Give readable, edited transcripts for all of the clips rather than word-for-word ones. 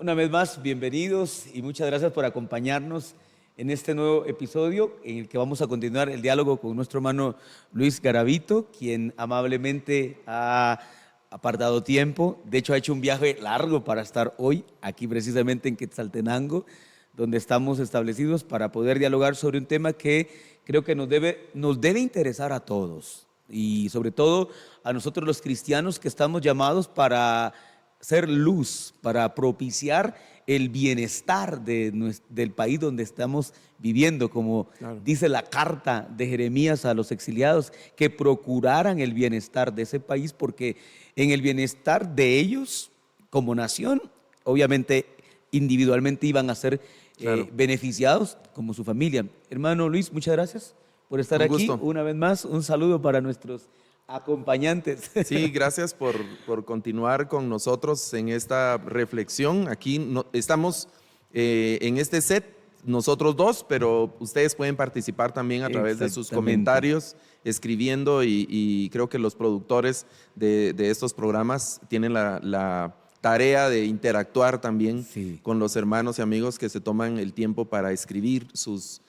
Una vez más, bienvenidos y muchas gracias por acompañarnos en este nuevo episodio en el que vamos a continuar el diálogo con nuestro hermano Luis Garavito, quien amablemente ha apartado tiempo. De hecho, ha hecho un viaje largo para estar hoy aquí precisamente en Quetzaltenango, donde estamos establecidos para poder dialogar sobre un tema que creo que nos debe interesar a todos y sobre todo a nosotros los cristianos que estamos llamados para ser luz, para propiciar el bienestar del país donde estamos viviendo, como dice la carta de Jeremías a los exiliados, que procuraran el bienestar de ese país, porque en el bienestar de ellos como nación, obviamente individualmente iban a ser beneficiados como su familia. Hermano Luis, muchas gracias por estar aquí. Una vez más, un saludo para nuestros acompañantes. Sí, gracias por continuar con nosotros en esta reflexión. Aquí estamos en este set, nosotros dos, pero ustedes pueden participar también a través de sus comentarios, escribiendo y creo que los productores de estos programas tienen la tarea de interactuar también con los hermanos y amigos que se toman el tiempo para escribir sus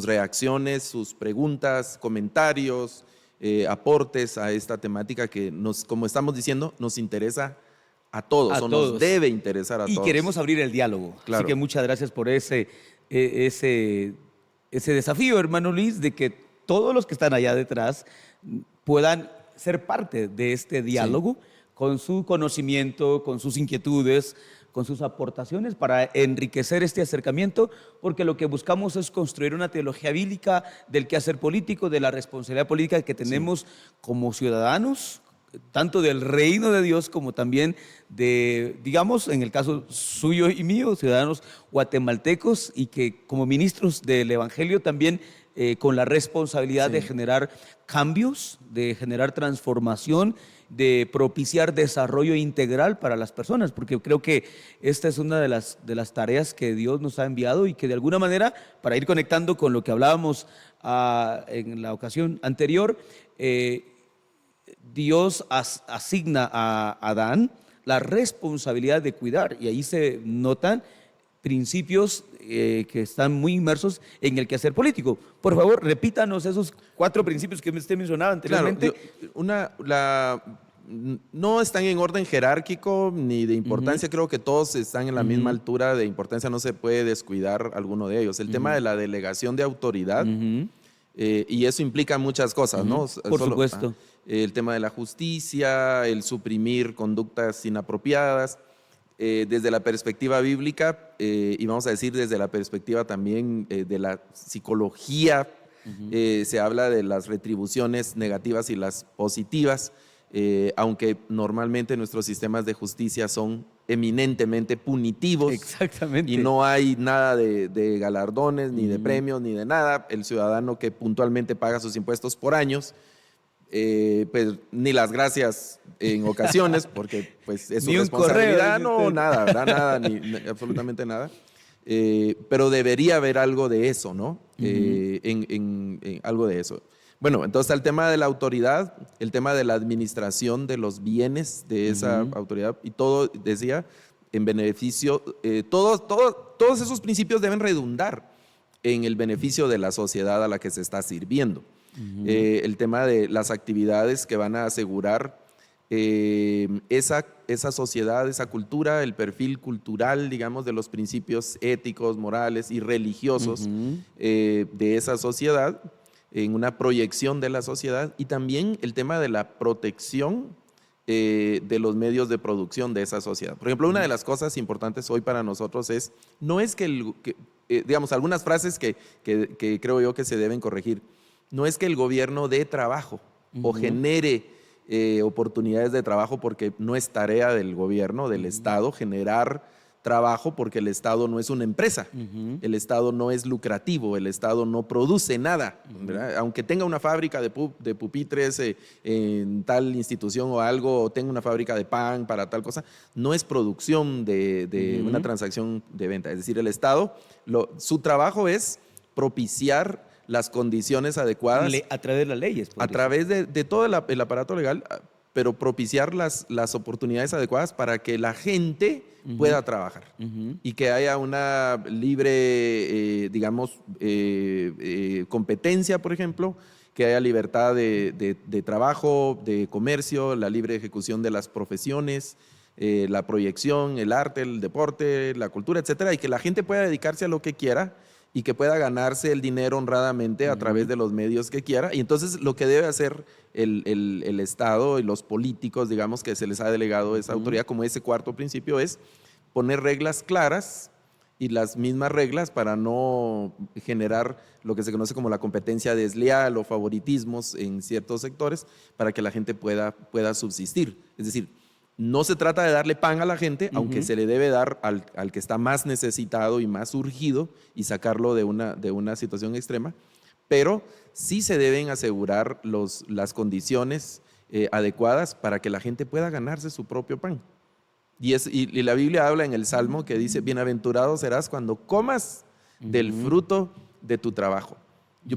reacciones, sus preguntas, comentarios, aportes a esta temática que como estamos diciendo, nos interesa a todos, nos debe interesar a todos. Y queremos abrir el diálogo. Claro. Así que muchas gracias por ese desafío, hermano Luis, de que todos los que están allá detrás puedan ser parte de este diálogo con su conocimiento, con sus inquietudes, con sus aportaciones para enriquecer este acercamiento, porque lo que buscamos es construir una teología bíblica del quehacer político, de la responsabilidad política que tenemos como ciudadanos, tanto del reino de Dios como también de, digamos, en el caso suyo y mío, ciudadanos guatemaltecos, y que como ministros del Evangelio también con la responsabilidad de generar cambios, de generar transformación, de propiciar desarrollo integral para las personas, porque creo que esta es una de las tareas que Dios nos ha enviado y que de alguna manera, para ir conectando con lo que hablábamos en la ocasión anterior, Dios asigna a Adán la responsabilidad de cuidar, y ahí se notan principios que están muy inmersos en el quehacer político. Por favor, repítanos esos 4 principios que usted mencionaba anteriormente. Claro, no están en orden jerárquico ni de importancia, creo que todos están en la misma altura de importancia, no se puede descuidar alguno de ellos. El tema de la delegación de autoridad, y eso implica muchas cosas, ¿no? Por supuesto. El tema de la justicia, el suprimir conductas inapropiadas. Desde la perspectiva bíblica, y vamos a decir desde la perspectiva también de la psicología, se habla de las retribuciones negativas y las positivas, aunque normalmente nuestros sistemas de justicia son eminentemente punitivos. Exactamente. Y no hay nada de galardones, ni de premios, ni de nada. El ciudadano que puntualmente paga sus impuestos por años, pues ni las gracias en ocasiones, porque pues es su responsabilidad, no, nada, nada, ni absolutamente nada. Pero debería haber algo de eso, ¿no? En algo de eso. Bueno, entonces el tema de la autoridad, el tema de la administración de los bienes de esa autoridad, y todo, decía, en beneficio, todos esos principios deben redundar en el beneficio de la sociedad a la que se está sirviendo. El tema de las actividades que van a asegurar esa sociedad, esa cultura, el perfil cultural, digamos, de los principios éticos, morales y religiosos de esa sociedad, en una proyección de la sociedad, y también el tema de la protección de los medios de producción de esa sociedad. Por ejemplo, una de las cosas importantes hoy para nosotros no es digamos, algunas frases que creo yo que se deben corregir. No es que el gobierno dé trabajo o genere oportunidades de trabajo, porque no es tarea del gobierno, del Estado, generar trabajo, porque el Estado no es una empresa, el Estado no es lucrativo, el Estado no produce nada, ¿verdad? Aunque tenga una fábrica de pupitres en tal institución o algo, o tenga una fábrica de pan para tal cosa, no es producción de una transacción de venta. Es decir, el Estado, su trabajo es propiciar las condiciones adecuadas a través de las leyes. A través de todo el aparato legal, pero propiciar las oportunidades adecuadas para que la gente pueda trabajar y que haya una libre, digamos, competencia, por ejemplo, que haya libertad de trabajo, de comercio, la libre ejecución de las profesiones, la proyección, el arte, el deporte, la cultura, etcétera, y que la gente pueda dedicarse a lo que quiera y que pueda ganarse el dinero honradamente a través de los medios que quiera. Y entonces lo que debe hacer el Estado y los políticos, digamos, que se les ha delegado esa autoridad, como ese cuarto principio, es poner reglas claras y las mismas reglas para no generar lo que se conoce como la competencia desleal o favoritismos en ciertos sectores para que la gente pueda subsistir. Es decir, no se trata de darle pan a la gente, aunque se le debe dar al que está más necesitado y más urgido y sacarlo de una situación extrema, pero sí se deben asegurar las condiciones adecuadas para que la gente pueda ganarse su propio pan. Y la Biblia habla en el Salmo que dice, bienaventurado serás cuando comas del fruto de tu trabajo.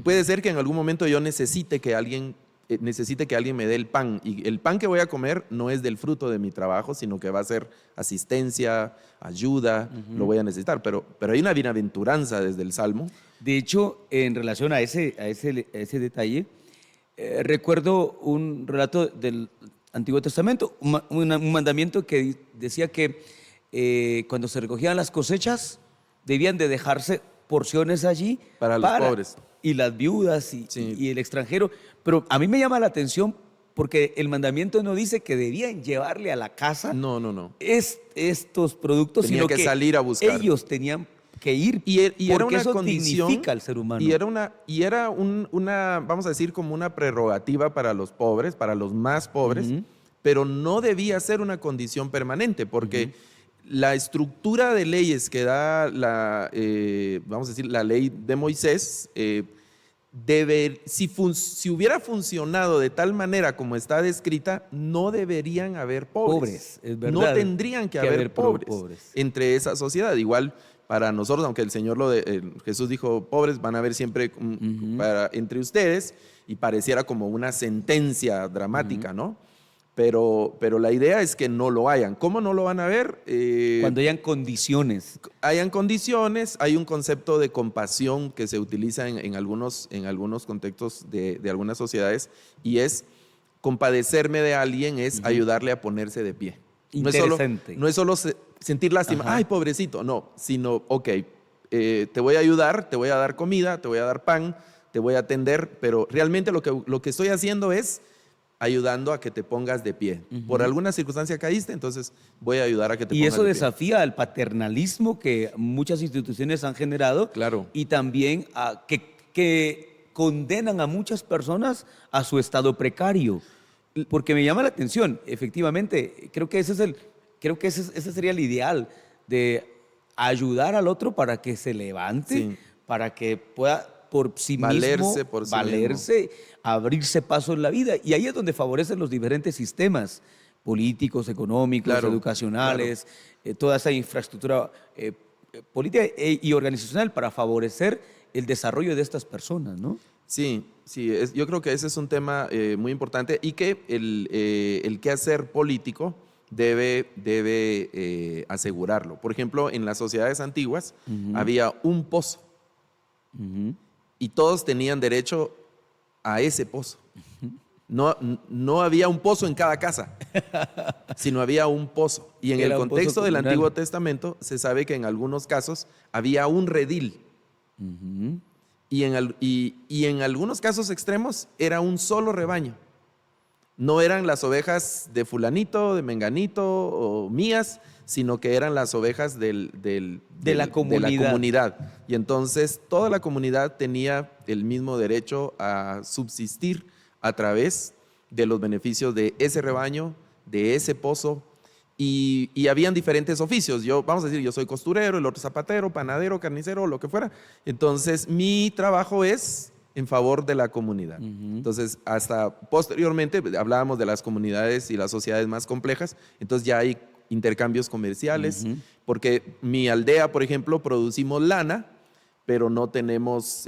Puede ser que en algún momento yo necesite que alguien me dé el pan, y el pan que voy a comer no es del fruto de mi trabajo, sino que va a ser asistencia, ayuda, lo voy a necesitar, pero hay una bienaventuranza desde el Salmo. De hecho, en relación a ese detalle, recuerdo un relato del Antiguo Testamento, un mandamiento que decía que cuando se recogían las cosechas, debían de dejarse porciones allí para los pobres. Y las viudas y el extranjero. Pero a mí me llama la atención porque el mandamiento no dice que debían llevarle a la casa estos productos, sino que salir a buscar. Ellos tenían que ir, y era una eso condición, dignifica al ser humano. Y era una, vamos a decir, como una prerrogativa para los pobres, para los más pobres, pero no debía ser una condición permanente, porque la estructura de leyes que da vamos a decir, la ley de Moisés, si hubiera funcionado de tal manera como está descrita, no deberían haber pobres. Es verdad. No tendrían que haber pobres entre esa sociedad. Igual para nosotros, aunque el Señor Jesús dijo, pobres van a haber siempre entre ustedes, y pareciera como una sentencia dramática, ¿no? Pero la idea es que no lo hayan. ¿Cómo no lo van a ver? Cuando hayan condiciones. Hayan condiciones, hay un concepto de compasión que se utiliza en algunos contextos de algunas sociedades, y es compadecerme de alguien, es ayudarle a ponerse de pie. Interesante. No es solo sentir lástima, ay, pobrecito, no, sino, ok, te voy a ayudar, te voy a dar comida, te voy a dar pan, te voy a atender, pero realmente lo que estoy haciendo es ayudando a que te pongas de pie. Por alguna circunstancia caíste, entonces voy a ayudar a que te pongas de pie. Y eso desafía al paternalismo que muchas instituciones han generado. Claro. Y también que condenan a muchas personas a su estado precario. Porque me llama la atención, efectivamente, creo que ese sería el ideal, de ayudar al otro para que se levante, para que pueda por sí mismo valerse, abrirse paso en la vida. Y ahí es donde favorecen los diferentes sistemas políticos, económicos, educacionales, toda esa infraestructura política y organizacional para favorecer el desarrollo de estas personas, ¿no? Sí, yo creo que ese es un tema muy importante, y que el quehacer político debe asegurarlo. Por ejemplo, en las sociedades antiguas había un pozo. Y todos tenían derecho a ese pozo. No había un pozo en cada casa, sino había un pozo. Y en el contexto del Antiguo Testamento se sabe que en algunos casos había un redil. Y en algunos casos extremos era un solo rebaño. No eran las ovejas de fulanito, de menganito o mías, sino que eran las ovejas de la comunidad. Y entonces toda la comunidad tenía el mismo derecho a subsistir a través de los beneficios de ese rebaño, de ese pozo. Y habían diferentes oficios. Vamos a decir, yo soy costurero, el otro zapatero, panadero, carnicero, lo que fuera. Entonces mi trabajo es en favor de la comunidad. Entonces, hasta posteriormente hablábamos de las comunidades y las sociedades más complejas. Entonces ya hay intercambios comerciales, porque mi aldea, por ejemplo, producimos lana, pero no tenemos,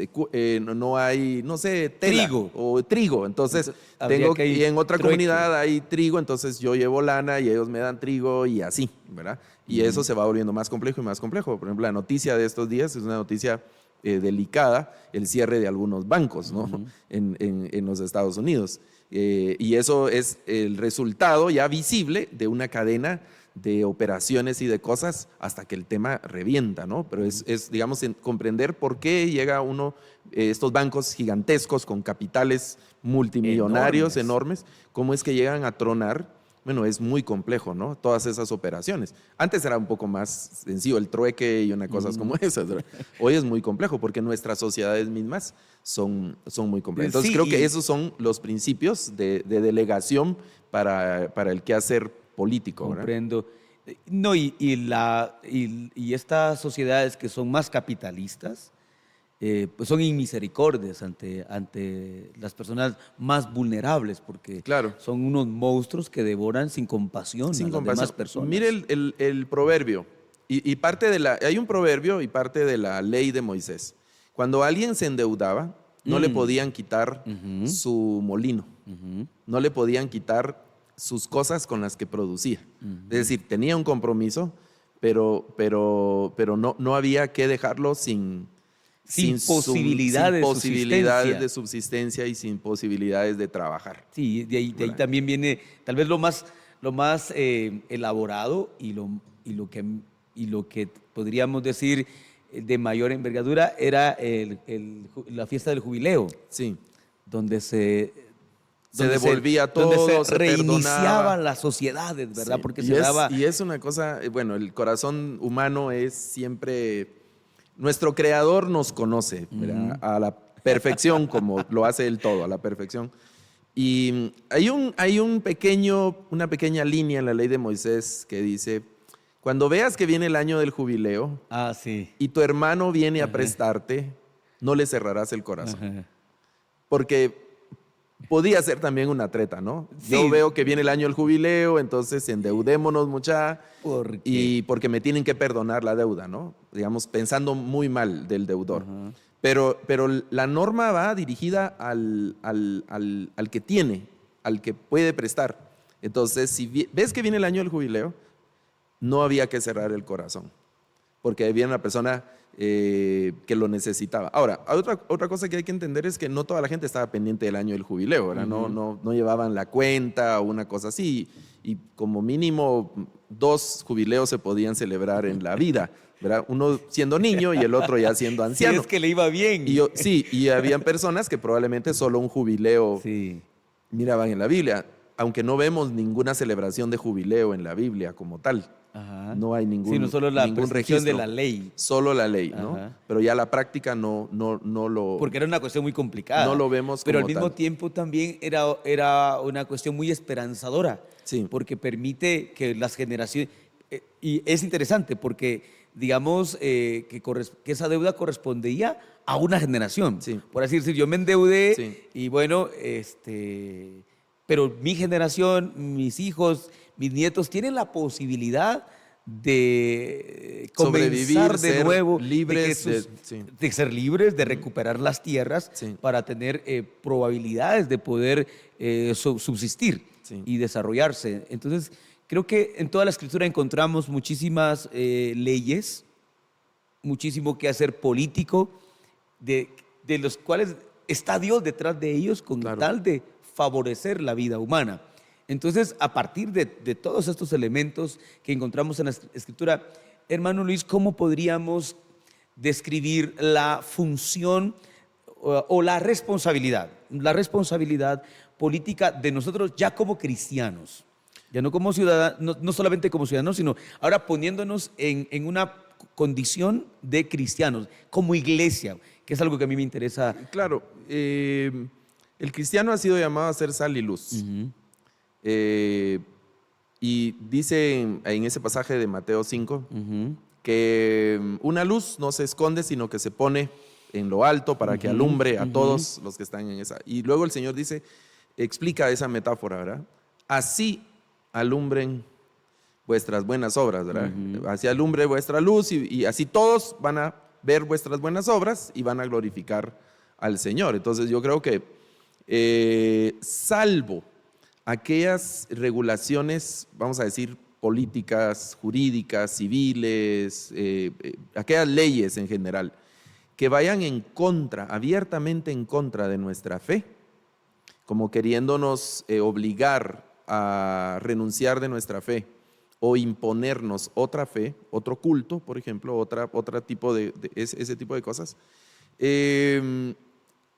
no hay, no sé, tela Trigo. o trigo. Entonces, habría que y en otra trueque. comunidad hay trigo, entonces yo llevo lana y ellos me dan trigo y así, ¿verdad? Y eso se va volviendo más complejo y más complejo. Por ejemplo, la noticia de estos días es una noticia delicada, el cierre de algunos bancos, ¿no? En los Estados Unidos. Y eso es el resultado ya visible de una cadena de operaciones y de cosas hasta que el tema revienta, ¿no? Pero es digamos, comprender por qué llega estos bancos gigantescos con capitales multimillonarios enormes, cómo es que llegan a tronar. Bueno, es muy complejo, ¿no? Todas esas operaciones. Antes era un poco más sencillo, el trueque y cosas como esas, ¿verdad? Hoy es muy complejo porque nuestras sociedades mismas son muy complejas. Entonces, Sí, creo que esos son los principios de delegación para el quehacer político, ¿verdad? comprendo. No, y estas sociedades que son más capitalistas, pues son inmisericordias ante las personas más vulnerables, porque Claro. son unos monstruos que devoran sin compasión a Sin las compasión. demás personas. Mire el proverbio. Y parte hay un proverbio y parte de la ley de Moisés. Cuando alguien se endeudaba, no le podían quitar su molino. No le podían quitar sus cosas con las que producía. Es decir, tenía un compromiso, pero no había que dejarlo sin posibilidades de subsistencia y sin posibilidades de trabajar. Sí, de ahí también viene tal vez lo más elaborado y lo que podríamos decir de mayor envergadura era la fiesta del jubileo, Sí. donde Se devolvía todo, donde se se reiniciaban perdonaba. las sociedades, ¿verdad? Sí. Porque Y se daba... es una cosa, bueno, el corazón humano es siempre... Nuestro creador nos conoce, ¿verdad? A la perfección, como lo hace él todo, a la perfección. Y hay una pequeña línea en la ley de Moisés que dice, cuando veas que viene el año del jubileo Ah, sí. y tu hermano viene a prestarte, no le cerrarás el corazón. Ajá. Porque podía ser también una treta, ¿no? Sí. Yo veo que viene el año del jubileo, entonces endeudémonos mucha ¿Por qué? y porque me tienen que perdonar la deuda, ¿no? Digamos, pensando muy mal del deudor. Pero la norma va dirigida al que tiene, al que puede prestar. Entonces, si ves que viene el año del jubileo, no había que cerrar el corazón, porque había una persona que lo necesitaba. Ahora, otra cosa que hay que entender es que no toda la gente estaba pendiente del año del jubileo, ¿verdad? No llevaban la cuenta o una cosa así, y como mínimo 2 jubileos se podían celebrar en la vida, ¿verdad? Uno siendo niño y el otro ya siendo anciano. Sí, es que le iba bien. Y habían personas que probablemente solo un jubileo Sí. miraban en la Biblia, aunque no vemos ninguna celebración de jubileo en la Biblia como tal. Ajá. No hay Sino solo la ningún prescripción registro. de la ley. Solo la ley, ¿no? Ajá. Pero ya la práctica no lo... Porque era una cuestión muy complicada. No lo vemos Pero al como mismo tal. tiempo también era una cuestión muy esperanzadora. Sí. Porque permite que las generaciones... y es interesante porque, digamos, que esa deuda correspondía a una generación. Sí. Por así decir, yo me endeudé Sí. y bueno, pero mi generación, mis hijos, mis nietos tienen la posibilidad de comenzar Sobrevivir, de ser nuevo, libres de ser libres, de recuperar las tierras Sí. para tener probabilidades de poder subsistir Sí. y desarrollarse. Entonces, creo que en toda la escritura encontramos muchísimas leyes, muchísimo que hacer político, de los cuales está Dios detrás de ellos con Claro. tal de favorecer la vida humana. Entonces, a partir de todos estos elementos que encontramos en la escritura, hermano Luis, ¿cómo podríamos describir la función o la responsabilidad política de nosotros ya como cristianos? Ya no como ciudadanos, no solamente como ciudadanos, sino ahora poniéndonos en una condición de cristianos, como iglesia, que es algo que a mí me interesa. Claro, el cristiano ha sido llamado a ser sal y luz. Y dice en ese pasaje de Mateo 5 que una luz no se esconde, sino que se pone en lo alto para que alumbre a todos los que están en esa. Y luego el Señor explica esa metáfora, ¿verdad? Así alumbren vuestras buenas obras, ¿verdad? Así alumbre vuestra luz y así todos van a ver vuestras buenas obras y van a glorificar al Señor. Entonces yo creo que salvo aquellas regulaciones, vamos a decir, políticas, jurídicas, civiles, aquellas leyes en general, que vayan en contra, abiertamente en contra de nuestra fe, como queriéndonos obligar a renunciar de nuestra fe o imponernos otra fe, otro culto, por ejemplo, otro tipo ese tipo de cosas.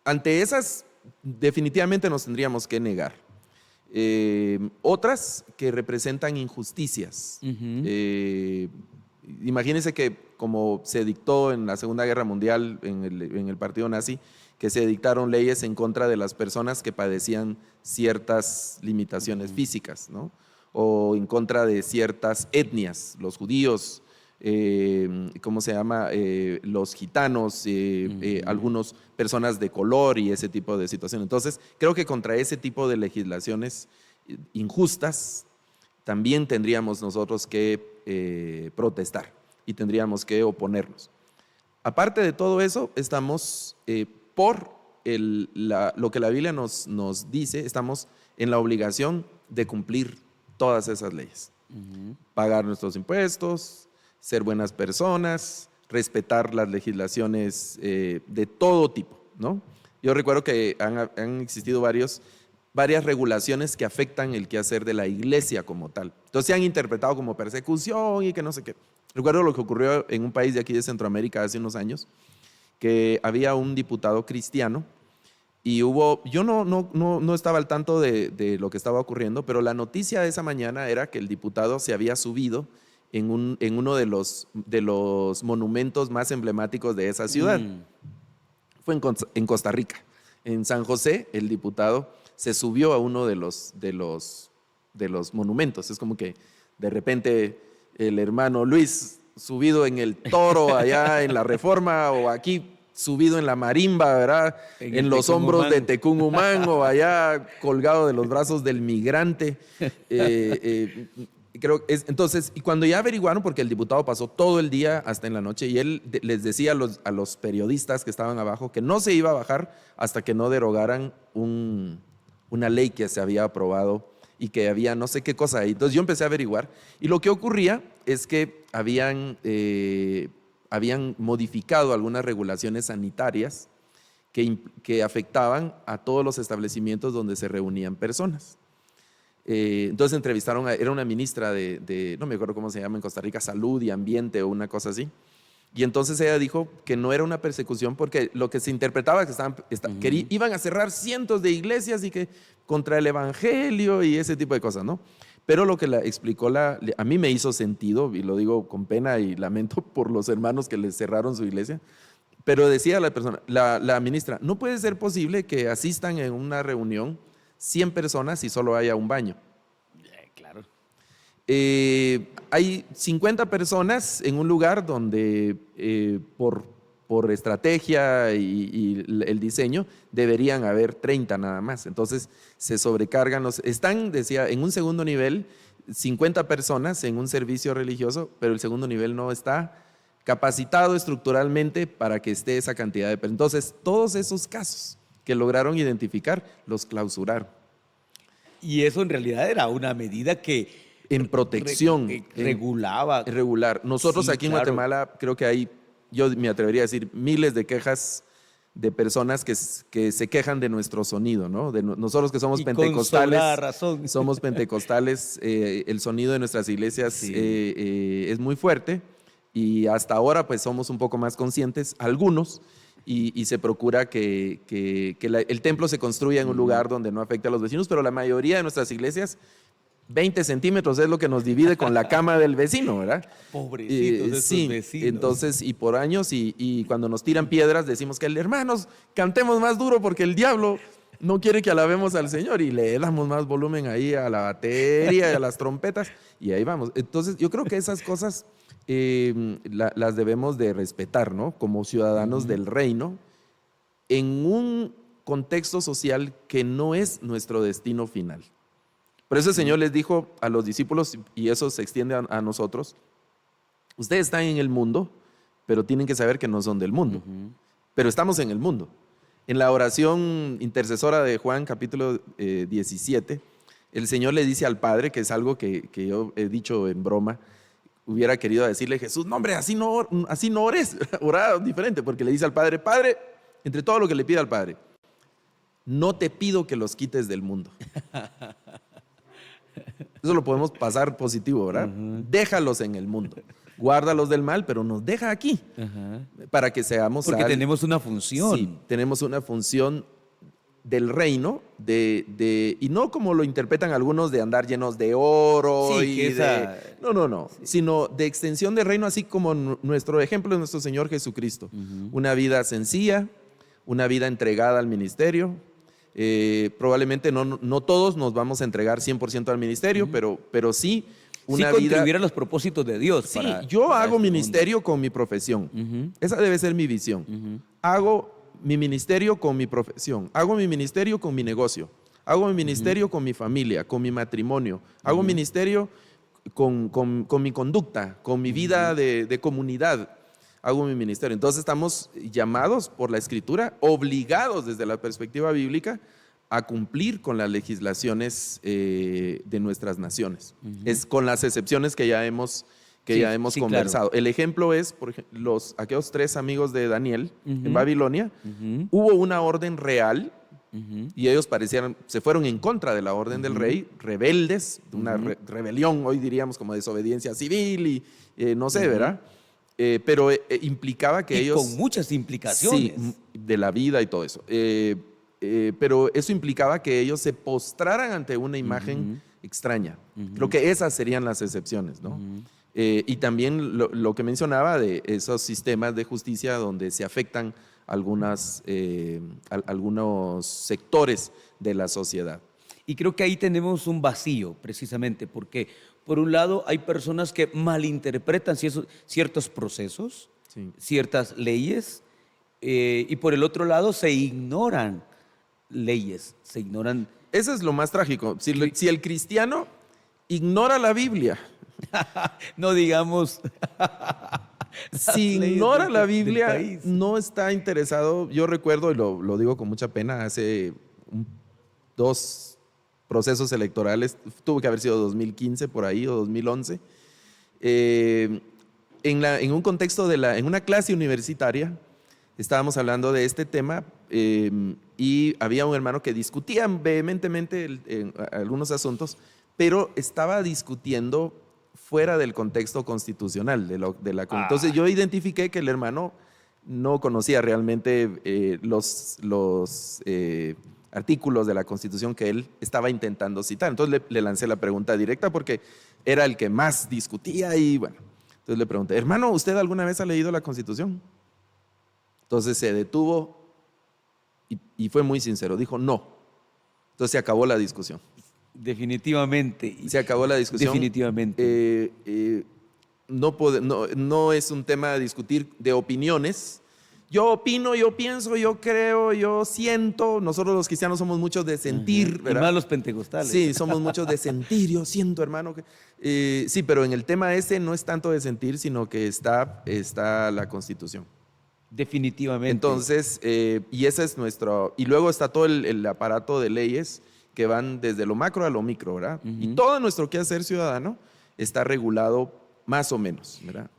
Ante esas, definitivamente nos tendríamos que negar. Otras que representan injusticias. Imagínense que como se dictó en la Segunda Guerra Mundial en el partido nazi, que se dictaron leyes en contra de las personas que padecían ciertas limitaciones físicas, ¿no? O en contra de ciertas etnias, los judíos, ¿cómo se llama? Los gitanos, algunas personas de color y ese tipo de situaciones. Entonces, creo que contra ese tipo de legislaciones injustas también tendríamos nosotros que protestar y tendríamos que oponernos. Aparte de todo eso, estamos por lo que la Biblia nos dice, estamos en la obligación de cumplir todas esas leyes. Pagar nuestros impuestos, ser buenas personas, respetar las legislaciones de todo tipo, ¿no? Yo recuerdo que han existido varias regulaciones que afectan el quehacer de la iglesia como tal. Entonces se han interpretado como persecución y que no sé qué. Recuerdo lo que ocurrió en un país de aquí de Centroamérica hace unos años, que había un diputado cristiano y yo no estaba al tanto de lo que estaba ocurriendo, pero la noticia de esa mañana era que el diputado se había subido en uno de los monumentos más emblemáticos de esa ciudad. Fue en Costa Rica. En San José, el diputado se subió a uno de los monumentos. Es como que de repente el hermano Luis subido en el Toro allá en la Reforma, o aquí subido en la marimba, ¿verdad? En los hombros de Tecún o allá colgado de los brazos del migrante. Entonces, y cuando ya averiguaron, porque el diputado pasó todo el día hasta en la noche, y él les decía a los periodistas que estaban abajo que no se iba a bajar hasta que no derogaran una ley que se había aprobado y que había no sé qué cosa ahí. Entonces yo empecé a averiguar, y lo que ocurría es que habían modificado algunas regulaciones sanitarias que afectaban a todos los establecimientos donde se reunían personas. Entonces entrevistaron, era una ministra no me acuerdo cómo se llama en Costa Rica, Salud y Ambiente o una cosa así. Y entonces ella dijo que no era una persecución porque lo que se interpretaba es que iban a cerrar cientos de iglesias y que contra el evangelio y ese tipo de cosas, ¿no? Pero lo que explicó a mí me hizo sentido, y lo digo con pena y lamento por los hermanos que les cerraron su iglesia, pero decía la ministra, no puede ser posible que asistan en una reunión 100 personas y solo haya un baño. Claro. Hay 50 personas en un lugar donde por estrategia y el diseño deberían haber 30 nada más. Entonces se sobrecargan decía, en un segundo nivel 50 personas en un servicio religioso, pero el segundo nivel no está capacitado estructuralmente para que esté esa cantidad de personas. Entonces todos esos casos que lograron identificar, los clausuraron. Y eso en realidad era una medida que en protección. Regulaba. Regular. Nosotros Sí, aquí en claro. Guatemala creo que hay, yo me atrevería a decir, miles de quejas de personas que se quejan de nuestro sonido, ¿no? De nosotros que somos pentecostales. Con razón. Somos pentecostales, el sonido de nuestras iglesias Sí. Es muy fuerte, y hasta ahora pues somos un poco más conscientes, algunos, y se procura que el templo se construya en un lugar donde no afecte a los vecinos, pero la mayoría de nuestras iglesias 20 centímetros es lo que nos divide con la cama del vecino, ¿verdad? Pobrecitos esos sí, vecinos. Entonces, y por años, y cuando nos tiran piedras, decimos que hermanos, cantemos más duro porque el diablo no quiere que alabemos al Señor, y le damos más volumen ahí a la batería y a las trompetas, y ahí vamos. Entonces, yo creo que esas cosas las debemos de respetar, ¿no? Como ciudadanos del reino, en un contexto social que no es nuestro destino final. Por eso el Señor les dijo a los discípulos, y eso se extiende a nosotros: ustedes están en el mundo, pero tienen que saber que no son del mundo. Pero estamos en el mundo. En la oración intercesora de Juan, capítulo 17, el Señor le dice al Padre, que es algo que yo he dicho en broma, hubiera querido decirle a Jesús, no hombre, así no ores, orar diferente, porque le dice al Padre, Padre, entre todo lo que le pide al Padre, no te pido que los quites del mundo. Eso lo podemos pasar positivo, ¿verdad? Déjalos en el mundo. Guárdalos del mal, pero nos deja aquí para que seamos Porque tenemos una función. Sí, tenemos una función del reino, y no como lo interpretan algunos de andar llenos de oro. Sí, y no, sino de extensión del reino, así como nuestro ejemplo es nuestro Señor Jesucristo. Una vida sencilla, una vida entregada al ministerio. Probablemente no todos nos vamos a entregar 100% al ministerio, pero sí una sí contribuir vida a los propósitos de Dios. Sí, yo hago ministerio con mi profesión. Esa debe ser mi visión. Hago mi ministerio con mi profesión. Hago mi ministerio con mi negocio. Hago mi ministerio con mi familia, con mi matrimonio. Hago ministerio con mi conducta, con mi vida de comunidad. Hago mi ministerio. Entonces estamos llamados por la Escritura, obligados desde la perspectiva bíblica, a cumplir con las legislaciones de nuestras naciones. Es con las excepciones que ya hemos conversado. Claro. El ejemplo es, por ejemplo, aquellos 3 amigos de Daniel en Babilonia, hubo una orden real y ellos se fueron en contra de la orden del rey, rebeldes, una rebelión, hoy diríamos como desobediencia civil y no sé, ¿verdad? Pero implicaba que ellos... con muchas implicaciones. Sí, de la vida y todo eso. Pero eso implicaba que ellos se postraran ante una imagen extraña. Creo que esas serían las excepciones, ¿no? Y también lo que mencionaba de esos sistemas de justicia donde se afectan algunos sectores de la sociedad. Y creo que ahí tenemos un vacío, precisamente, porque por un lado hay personas que malinterpretan ciertos procesos, ciertas leyes, y por el otro lado se ignoran leyes, se ignoran... Eso es lo más trágico. Si el cristiano ignora la Biblia, no digamos... si ignora la Biblia, no está interesado. Yo recuerdo, y lo digo con mucha pena, hace 2 procesos electorales, tuvo que haber sido 2015 por ahí o 2011, en un contexto en una clase universitaria, estábamos hablando de este tema y había un hermano que discutía vehementemente algunos asuntos, pero estaba discutiendo fuera del contexto constitucional. Entonces yo identifiqué que el hermano no conocía realmente los artículos de la Constitución que él estaba intentando citar. Entonces le lancé la pregunta directa porque era el que más discutía y bueno. Entonces le pregunté, hermano, ¿usted alguna vez ha leído la Constitución? Entonces se detuvo y fue muy sincero. Dijo, no. Entonces se acabó la discusión. Definitivamente. Se acabó la discusión. Definitivamente. No es un tema de discutir de opiniones. Yo opino, yo pienso, yo creo, yo siento. Nosotros los cristianos somos muchos de sentir, ¿verdad? Y más los pentecostales. Sí, somos muchos de sentir. Yo siento, hermano. Sí, pero en el tema ese no es tanto de sentir, sino que está la Constitución. Definitivamente. Entonces, y ese es nuestro... Y luego está todo el aparato de leyes que van desde lo macro a lo micro, ¿verdad? Y todo nuestro quehacer ciudadano está regulado más o menos, ¿verdad?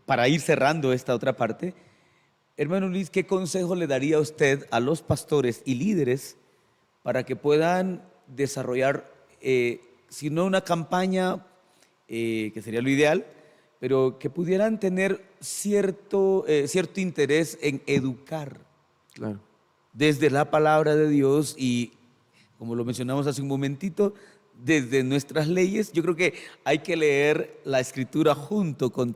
Para ir cerrando esta otra parte, hermano Luis, ¿qué consejo le daría usted a los pastores y líderes para que puedan desarrollar, si no una campaña, que sería lo ideal, pero que pudieran tener cierto interés en educar? Claro. Desde la palabra de Dios y, como lo mencionamos hace un momentito, desde nuestras leyes. Yo creo que hay que leer la Escritura junto con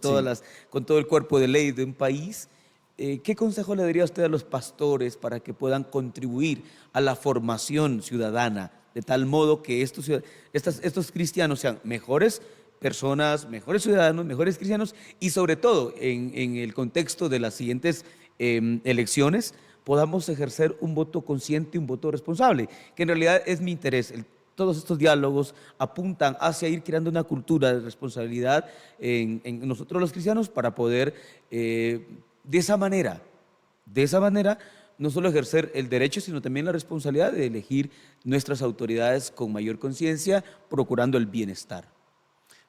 con todo el cuerpo de ley de un país. ¿Qué consejo le daría usted a los pastores para que puedan contribuir a la formación ciudadana, de tal modo que estos cristianos sean mejores personas, mejores ciudadanos, mejores cristianos y sobre todo en el contexto de las siguientes elecciones podamos ejercer un voto consciente, un voto responsable, que en realidad es mi interés, todos estos diálogos apuntan hacia ir creando una cultura de responsabilidad en nosotros los cristianos para poder, de esa manera, no solo ejercer el derecho, sino también la responsabilidad de elegir nuestras autoridades con mayor conciencia, procurando el bienestar.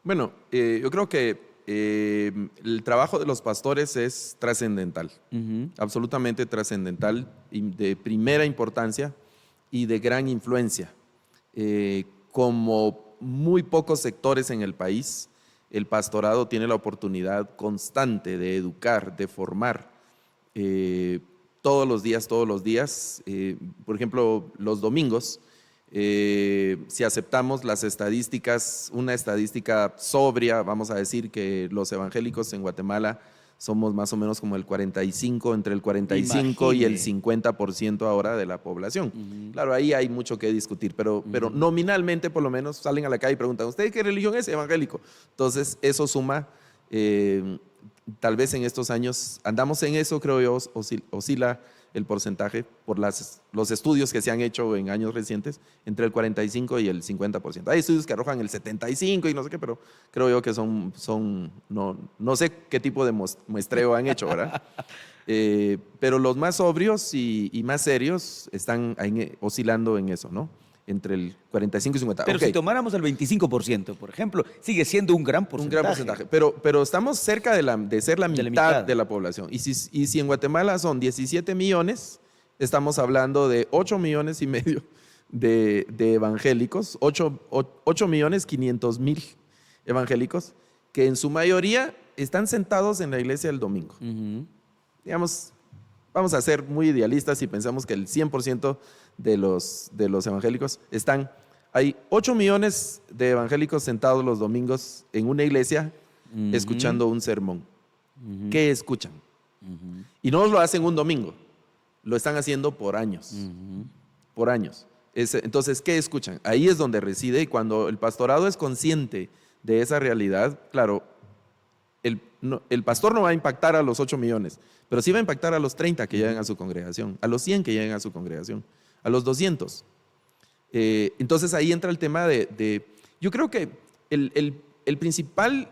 Bueno, yo creo que el trabajo de los pastores es trascendental, absolutamente trascendental, y de primera importancia y de gran influencia. Como muy pocos sectores en el país, el pastorado tiene la oportunidad constante de educar, de formar, todos los días. Por ejemplo, los domingos, si aceptamos las estadísticas, una estadística sobria, vamos a decir que los evangélicos en Guatemala somos más o menos como entre el 45 y el 50% ahora de la población. Claro, ahí hay mucho que discutir, pero nominalmente por lo menos salen a la calle y preguntan, ¿usted qué religión es? Evangélico. Entonces eso suma, tal vez en estos años, andamos en eso, creo yo, oscila el porcentaje por los estudios que se han hecho en años recientes, entre el 45 y el 50%. Hay estudios que arrojan el 75 y no sé qué, pero creo yo que no sé qué tipo de muestreo han hecho, ¿verdad? Pero los más sobrios y más serios están ahí, oscilando en eso, ¿no? Entre el 45 y 50. Pero okay. Si tomáramos el 25%, por ejemplo, sigue siendo un gran porcentaje. Un gran porcentaje, pero estamos cerca de ser la mitad de la población. Y si en Guatemala son 17 millones, estamos hablando de 8 millones y medio de evangélicos, 8 millones 500 mil evangélicos, que en su mayoría están sentados en la iglesia el domingo. Digamos, vamos a ser muy idealistas y pensamos que el 100% de los evangélicos están. Hay 8 millones de evangélicos sentados los domingos en una iglesia escuchando un sermón. ¿Qué escuchan? Y no lo hacen un domingo, lo están haciendo por años. Por años. Entonces, ¿qué escuchan? Ahí es donde reside, y cuando el pastorado es consciente de esa realidad, claro, el pastor no va a impactar a los 8 millones, pero sí va a impactar a los 30 que llegan a su congregación, a los 100 que llegan a su congregación, a los 200. Entonces ahí entra el tema yo creo que el principal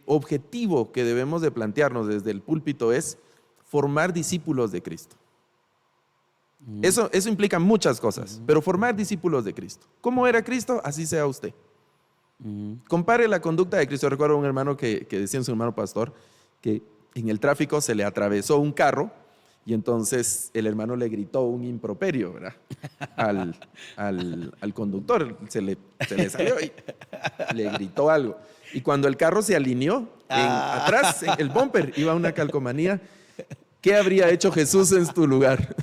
objetivo que debemos de plantearnos desde el púlpito es formar discípulos de Cristo. Eso implica muchas cosas, pero formar discípulos de Cristo. ¿Cómo era Cristo? Así sea usted. Compare la conducta de Cristo. Recuerdo un hermano que decía, su hermano pastor, que en el tráfico se le atravesó un carro y entonces el hermano le gritó un improperio, ¿verdad? al conductor. Se le salió y le gritó algo. Y cuando el carro se alineó, atrás, en el bumper, iba una calcomanía. ¿Qué habría hecho Jesús en tu lugar?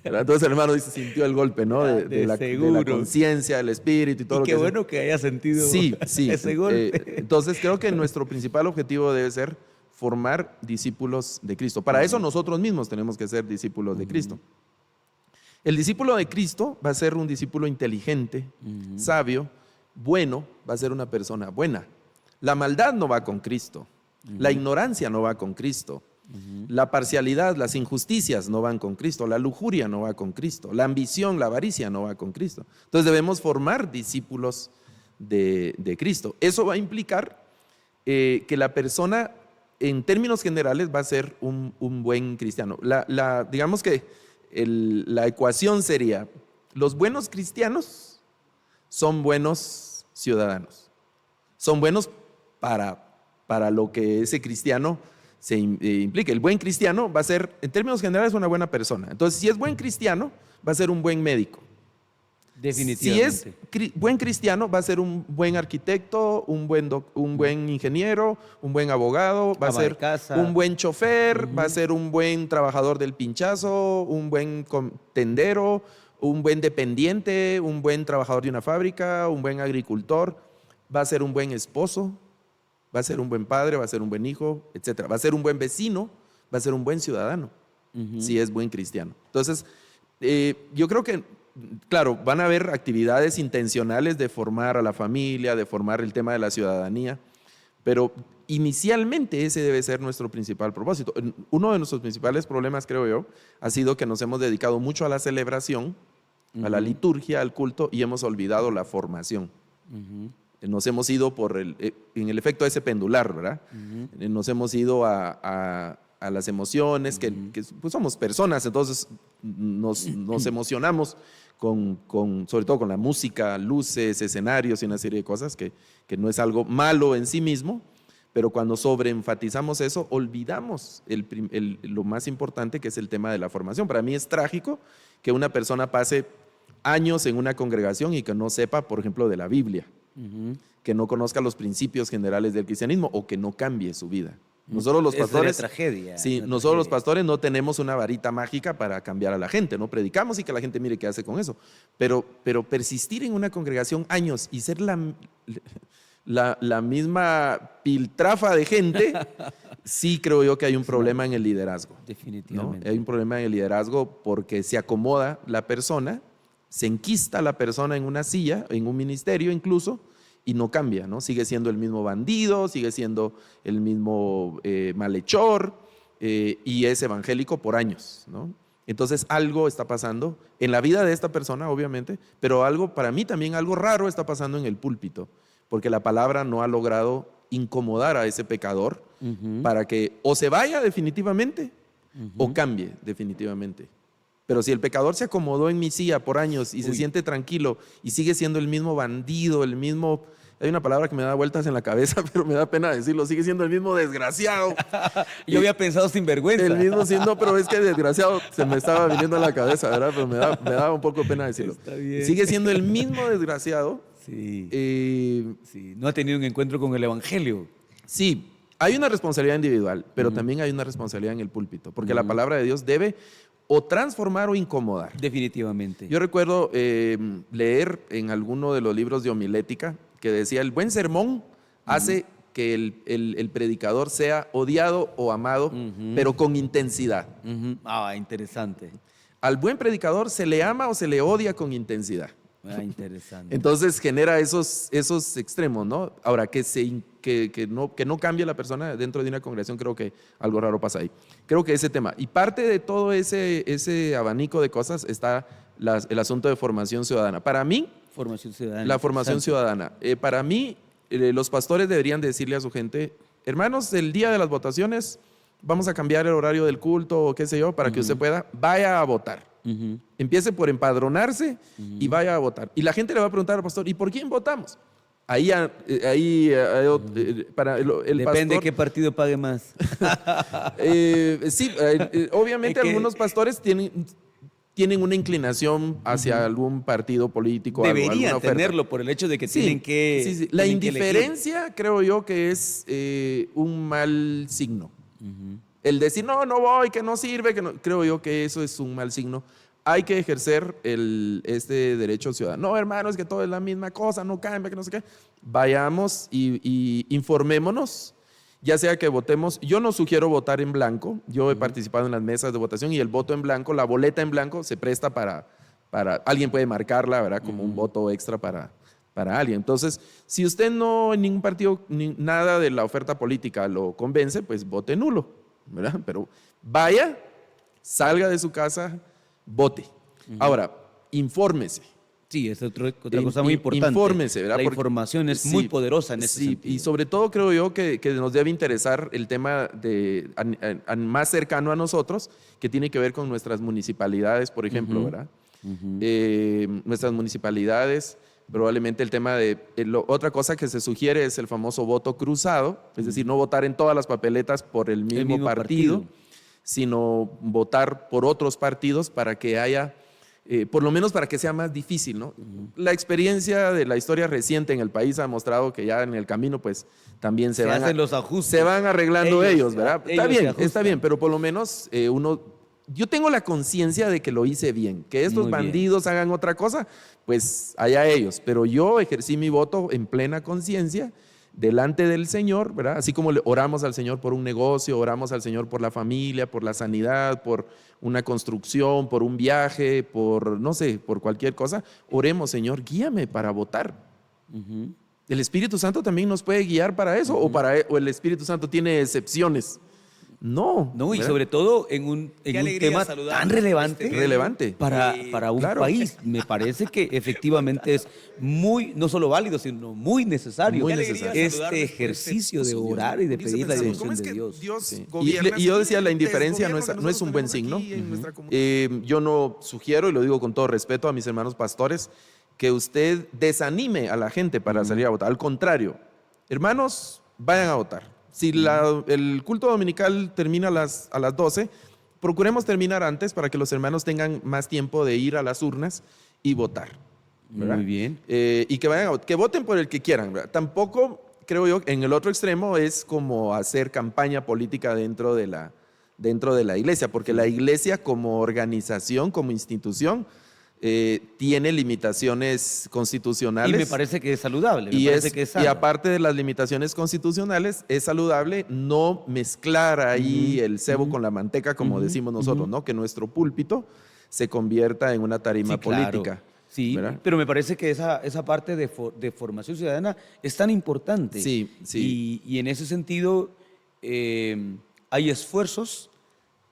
Entonces el hermano sintió el golpe, ¿no? De la conciencia, del espíritu y todo lo que qué bueno que haya sentido ese golpe. Entonces creo que nuestro principal objetivo debe ser formar discípulos de Cristo. Para eso nosotros mismos tenemos que ser discípulos de Cristo. El discípulo de Cristo va a ser un discípulo inteligente, sabio, bueno, va a ser una persona buena. La maldad no va con Cristo. La ignorancia no va con Cristo. La parcialidad, las injusticias no van con Cristo, la lujuria no va con Cristo, la ambición, la avaricia no va con Cristo. Entonces debemos formar discípulos de Cristo. Eso va a implicar que la persona, en términos generales, va a ser un buen cristiano. Digamos que la ecuación sería: los buenos cristianos son buenos ciudadanos, son buenos para lo que ese cristiano se implica. El buen cristiano va a ser, en términos generales, una buena persona. Entonces, si es buen cristiano, va a ser un buen médico. Definitivamente. Si es buen cristiano, va a ser un buen arquitecto, un buen ingeniero, un buen abogado, va a ser un buen chofer, va a ser un buen trabajador del pinchazo, un buen tendero, un buen dependiente, un buen trabajador de una fábrica, un buen agricultor, va a ser un buen esposo, va a ser un buen padre, va a ser un buen hijo, etc. Va a ser un buen vecino, va a ser un buen ciudadano, si es buen cristiano. Entonces, yo creo que, claro, van a haber actividades intencionales de formar a la familia, de formar el tema de la ciudadanía, pero inicialmente ese debe ser nuestro principal propósito. Uno de nuestros principales problemas, creo yo, ha sido que nos hemos dedicado mucho a la celebración a la liturgia, al culto, y hemos olvidado la formación. Nos hemos ido en el efecto ese pendular, ¿verdad? Nos hemos ido a las emociones, que pues somos personas, entonces nos emocionamos sobre todo con la música, luces, escenarios y una serie de cosas que no es algo malo en sí mismo, pero cuando sobreenfatizamos eso, olvidamos lo más importante, que es el tema de la formación. Para mí es trágico que una persona pase años en una congregación y que no sepa, por ejemplo, de la Biblia, que no conozca los principios generales del cristianismo o que no cambie su vida. Nosotros los pastores, es una tragedia. sí, nosotros los pastores no tenemos una varita mágica para cambiar a la gente, no predicamos y que la gente mire qué hace con eso. Pero persistir en una congregación años y ser la misma piltrafa de gente, sí creo yo que hay un problema en el liderazgo. Definitivamente. ¿No? Hay un problema en el liderazgo porque se acomoda la persona, se enquista la persona en una silla, en un ministerio incluso, y no cambia, ¿no? Sigue siendo el mismo bandido, sigue siendo el mismo malhechor, y es evangélico por años, ¿no? Entonces algo está pasando en la vida de esta persona, obviamente, pero para mí también algo raro está pasando en el púlpito, porque la palabra no ha logrado incomodar a ese pecador para que o se vaya definitivamente o cambie definitivamente. Pero si el pecador se acomodó en mi silla por años y se siente tranquilo y sigue siendo el mismo bandido, el mismo... Hay una palabra que me da vueltas en la cabeza, pero me da pena decirlo. Sigue siendo el mismo desgraciado. Yo había pensado sinvergüenza. El mismo siendo, pero es que desgraciado se me estaba viniendo a la cabeza, ¿verdad? Pero me da un poco pena decirlo. Está bien. Sigue siendo el mismo desgraciado. Sí. Sí. No ha tenido un encuentro con el evangelio. Sí, hay una responsabilidad individual, pero también hay una responsabilidad en el púlpito, porque la palabra de Dios debe o transformar o incomodar. Definitivamente. Yo recuerdo leer en alguno de los libros de homilética que decía: el buen sermón hace que el predicador sea odiado o amado, pero con intensidad. Interesante. Al buen predicador se le ama o se le odia con intensidad. Interesante. Entonces genera esos extremos, ¿no? Ahora, que no cambie la persona dentro de una congregación, creo que algo raro pasa ahí. Creo que ese tema. Y parte de todo ese abanico de cosas está el asunto de formación ciudadana. Para mí, Formación ciudadana. la formación ciudadana. Para mí, los pastores deberían decirle a su gente: hermanos, el día de las votaciones vamos a cambiar el horario del culto o qué sé yo, para que usted vaya a votar. Empiece por empadronarse y vaya a votar. Y la gente le va a preguntar al pastor: ¿y por quién votamos? Para el Depende pastor, qué partido pague más. sí, obviamente algunos pastores tienen una inclinación hacia algún partido político. Deberían tenerlo por el hecho de que tienen que... Sí. La indiferencia creo yo que es un mal signo. El decir no voy, que no sirve, creo yo que eso es un mal signo. Hay que ejercer este derecho ciudadano. No, hermano, es que todo es la misma cosa, no cambia, que no sé qué. Vayamos y informémonos, ya sea que votemos. Yo no sugiero votar en blanco. Yo he participado en las mesas de votación y el voto en blanco, la boleta en blanco, se presta para alguien puede marcarla, ¿verdad? Como un voto extra para alguien. Entonces, si usted no en ningún partido, nada de la oferta política lo convence, pues vote nulo, ¿verdad? Pero vaya, salga de su casa, vote. Ahora, infórmese. Sí, es otra cosa muy importante. Infórmese, ¿verdad? La información es muy poderosa en ese sentido. Y sobre todo creo yo que nos debe interesar el tema más cercano a nosotros, que tiene que ver con nuestras municipalidades, por ejemplo, ¿verdad? Nuestras municipalidades, probablemente el tema de... otra cosa que se sugiere es el famoso voto cruzado, es decir, no votar en todas las papeletas por el mismo partido, sino votar por otros partidos para que haya... por lo menos para que sea más difícil, ¿no? La experiencia de la historia reciente en el país ha mostrado que ya en el camino pues también se van los ajustes. Se van arreglando ellos, ¿verdad? Ellos está bien, pero por lo menos yo tengo la conciencia de que lo hice bien. Que estos bandidos hagan otra cosa, pues allá ellos. Pero yo ejercí mi voto en plena conciencia delante del Señor, ¿verdad? Así como oramos al Señor por un negocio, oramos al Señor por la familia, por la sanidad, por una construcción, por un viaje, por, no sé, por cualquier cosa. Oremos: Señor, guíame para votar. El Espíritu Santo también nos puede guiar para eso, o el Espíritu Santo tiene excepciones. No. No, y ¿verdad? sobre todo en un alegría tema saludar tan relevante, Relevante. para un claro. país. Me parece que efectivamente es muy, no solo válido, sino muy necesario, Muy necesario. este ejercicio de orar y de pedir la dirección de Dios. Sí. Gobierna Y yo así, decía, la indiferencia no desgobierno que es un buen nosotros signo. tenemos aquí en nuestra comunidad. Yo no sugiero, y lo digo con todo respeto a mis hermanos pastores, que usted desanime a la gente para salir a votar. Al contrario, hermanos, vayan a votar. Si el culto dominical termina a las 12, procuremos terminar antes para que los hermanos tengan más tiempo de ir a las urnas y votar. ¿verdad? Muy bien. Y que vayan que voten por el que quieran. ¿verdad? Tampoco, creo yo, en el otro extremo es como hacer campaña política dentro de la iglesia, porque la iglesia como organización, como institución, tiene limitaciones constitucionales. Y me parece que es saludable. Y, Me parece que es y sano. aparte de las limitaciones constitucionales, es saludable no mezclar ahí el cebo con la manteca, como decimos nosotros, ¿no? Que nuestro púlpito se convierta en una tarima Sí, claro. política. Sí, ¿verdad? pero me parece que esa parte de formación ciudadana es tan importante. Sí, sí. Y en ese sentido hay esfuerzos,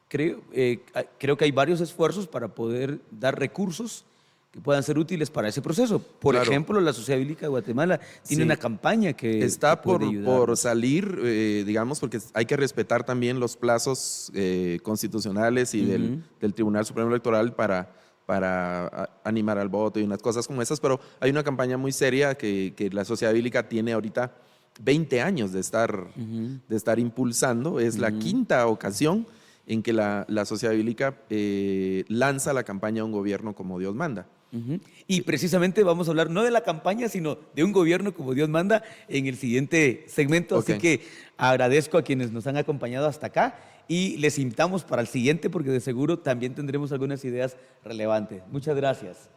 creo que hay varios esfuerzos para poder dar recursos que puedan ser útiles para ese proceso. Por Claro. ejemplo, la Sociedad Bíblica de Guatemala tiene Sí. una campaña que Está que puede por ayudarnos. salir, digamos, porque hay que respetar también los plazos constitucionales y del Tribunal Supremo Electoral para animar al voto y unas cosas como esas, pero hay una campaña muy seria que la Sociedad Bíblica tiene ahorita 20 años de estar impulsando. Es la quinta ocasión en que la Sociedad Bíblica lanza la campaña Un Gobierno como Dios manda. Y precisamente vamos a hablar no de la campaña, sino de un gobierno como Dios manda en el siguiente segmento. Así Ok. que agradezco a quienes nos han acompañado hasta acá y les invitamos para el siguiente porque de seguro también tendremos algunas ideas relevantes. Muchas gracias.